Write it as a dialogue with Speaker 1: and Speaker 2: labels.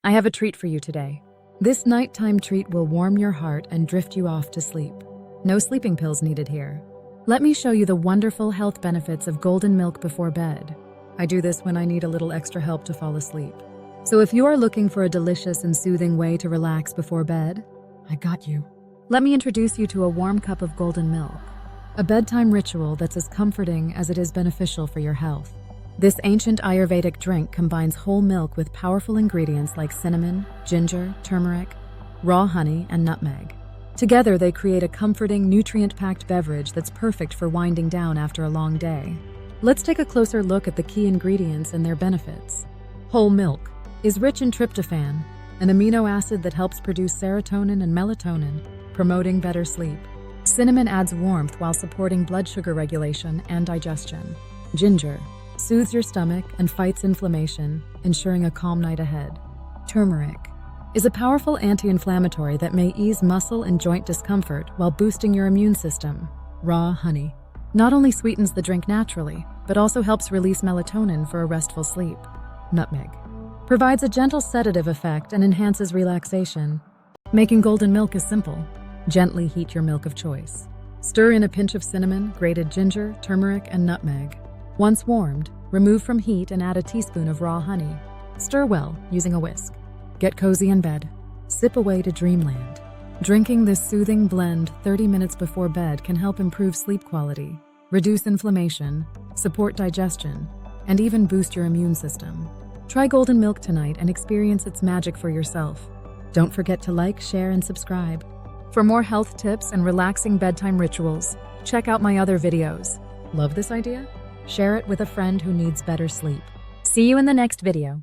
Speaker 1: I have a treat for you today. This nighttime treat will warm your heart and drift you off to sleep. No sleeping pills needed here. Let me show you the wonderful health benefits of golden milk before bed. I do this when I need a little extra help to fall asleep. So if you are looking for a delicious and soothing way to relax before bed, I got you. Let me introduce you to a warm cup of golden milk, a bedtime ritual that's as comforting as it is beneficial for your health. This ancient Ayurvedic drink combines whole milk with powerful ingredients like cinnamon, ginger, turmeric, raw honey, and nutmeg. Together, they create a comforting, nutrient-packed beverage that's perfect for winding down after a long day. Let's take a closer look at the key ingredients and their benefits. Whole milk is rich in tryptophan, an amino acid that helps produce serotonin and melatonin, promoting better sleep. Cinnamon adds warmth while supporting blood sugar regulation and digestion. Ginger soothes your stomach and fights inflammation, ensuring a calm night ahead. Turmeric is a powerful anti-inflammatory that may ease muscle and joint discomfort while boosting your immune system. Raw honey not only sweetens the drink naturally, but also helps release melatonin for a restful sleep. Nutmeg provides a gentle sedative effect and enhances relaxation. Making golden milk is simple. Gently heat your milk of choice. Stir in a pinch of cinnamon, grated ginger, turmeric, and nutmeg. Once warmed, remove from heat and add a teaspoon of raw honey. Stir well using a whisk. Get cozy in bed. Sip away to dreamland. Drinking this soothing blend 30 minutes before bed can help improve sleep quality, reduce inflammation, support digestion, and even boost your immune system. Try golden milk tonight and experience its magic for yourself. Don't forget to like, share, and subscribe. For more health tips and relaxing bedtime rituals, check out my other videos. Love this idea? Share it with a friend who needs better sleep. See you in the next video.